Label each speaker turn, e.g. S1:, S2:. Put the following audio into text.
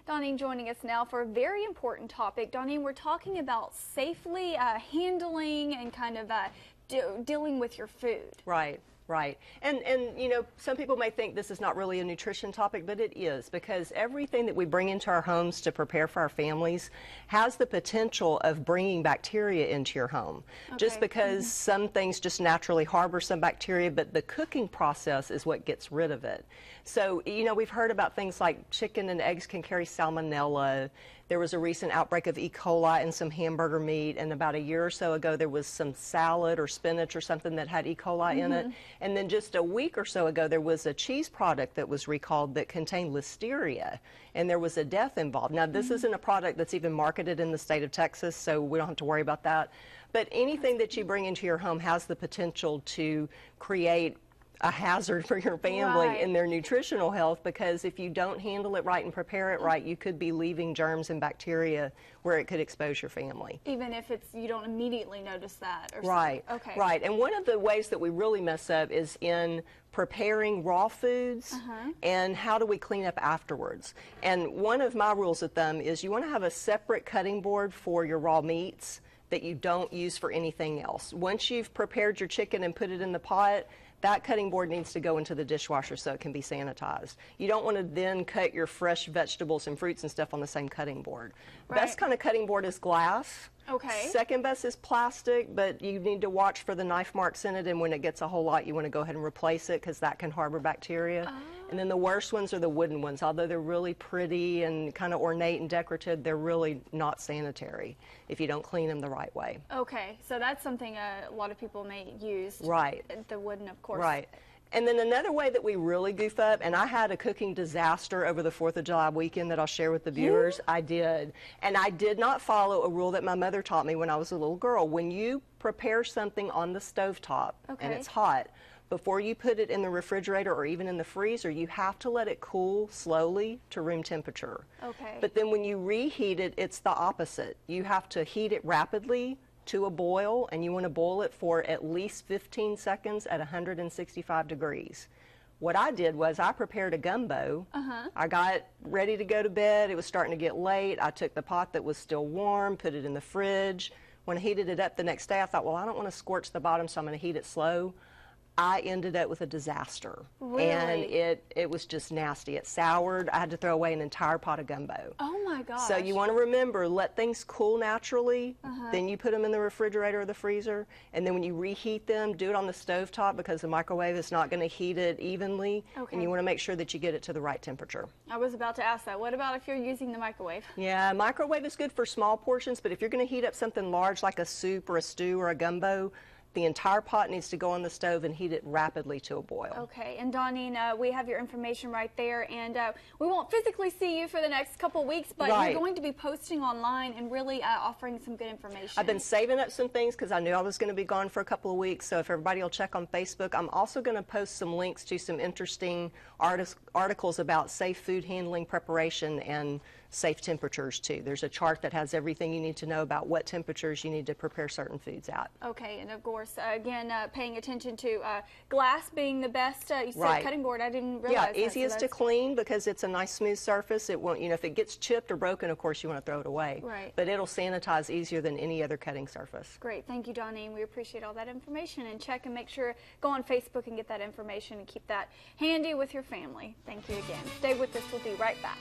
S1: Doneane joining us now for a very important topic. Doneane, we're talking about safely handling and kind of dealing with your food.
S2: Right. Right. And you know, some people may think this is not really a nutrition topic, but it is, because everything that we bring into our homes to prepare for our families has the potential of bringing bacteria into your home. Okay. Just because some things just naturally harbor some bacteria, but the cooking process is what gets rid of it. So, you know, we've heard about things like chicken and eggs can carry salmonella. There was a recent outbreak of E. coli in some hamburger meat, and about a year or so ago there was some salad or spinach or something that had E. coli in it. And then just a week or so ago there was a cheese product that was recalled that contained listeria, and there was a death involved. Now, this isn't a product that's even marketed in the state of Texas, so we don't have to worry about that. But anything that you bring into your home has the potential to create a hazard for your family in their nutritional health, because if you don't handle it right and prepare it right, you could be leaving germs and bacteria where it could expose your family.
S1: Even if you don't immediately notice that or
S2: right.
S1: something. Okay.
S2: Right. And one of the ways that we really mess up is in preparing raw foods and how do we clean up afterwards. And one of my rules of thumb is you want to have a separate cutting board for your raw meats that you don't use for anything else. Once you've prepared your chicken and put it in the pot, that cutting board needs to go into the dishwasher so it can be sanitized. You don't want to then cut your fresh vegetables and fruits and stuff on the same cutting board. Right. Best kind of cutting board is glass.
S1: Okay.
S2: Second best is plastic, but you need to watch for the knife marks in it, and when it gets a whole lot, you want to go ahead and replace it because that can harbor bacteria. Oh. And then the worst ones are the wooden ones. Although they're really pretty and kind of ornate and decorative, they're really not sanitary if you don't clean them the right way.
S1: Okay, so that's something a lot of people may use.
S2: Right.
S1: The wooden, of course.
S2: Right. And then another way that we really goof up, and I had a cooking disaster over the 4th of July weekend that I'll share with the viewers. I did. And I did not follow a rule that my mother taught me when I was a little girl. When you prepare something on the stovetop and it's hot, before you put it in the refrigerator or even in the freezer, you have to let it cool slowly to room temperature. Okay. But then when you reheat it, it's the opposite. You have to heat it rapidly to a boil, and you want to boil it for at least 15 seconds at 165 degrees. What I did was I prepared a gumbo. I got ready to go to bed. It was starting to get late. I took the pot that was still warm, put it in the fridge. When I heated it up the next day, I thought, well, I don't want to scorch the bottom, so I'm going to heat it slow. I ended up with a disaster.
S1: Really?
S2: And it was just nasty. It soured. I had to throw away an entire pot of gumbo.
S1: Oh my gosh.
S2: So you want to remember, let things cool naturally, then you put them in the refrigerator or the freezer, and then when you reheat them, do it on the stovetop because the microwave is not going to heat it evenly, and you want to make sure that you get it to the right temperature.
S1: I was about to ask that. What about if you're using the microwave?
S2: Yeah, microwave is good for small portions, but if you're going to heat up something large like a soup or a stew or a gumbo, the entire pot needs to go on the stove and heat it rapidly to a boil.
S1: Okay, and Doneane, we have your information right there, and we won't physically see you for the next couple weeks, but you're going to be posting online and really offering some good information.
S2: I've been saving up some things because I knew I was going to be gone for a couple of weeks, so if everybody will check on Facebook. I'm also going to post some links to some interesting articles about safe food handling, preparation, and safe temperatures too. There's a chart that has everything you need to know about what temperatures you need to prepare certain foods at.
S1: Okay, and of course, again, paying attention to glass being the best. You said cutting board. I didn't realize that.
S2: Yeah, easiest to clean because it's a nice smooth surface. It won't, you know, if it gets chipped or broken, of course, you want to throw it away.
S1: Right.
S2: But it'll sanitize easier than any other cutting surface.
S1: Great. Thank you, Doneane. We appreciate all that information. And check and make sure, go on Facebook and get that information and keep that handy with your family. Thank you again. Stay with us. We'll be right back.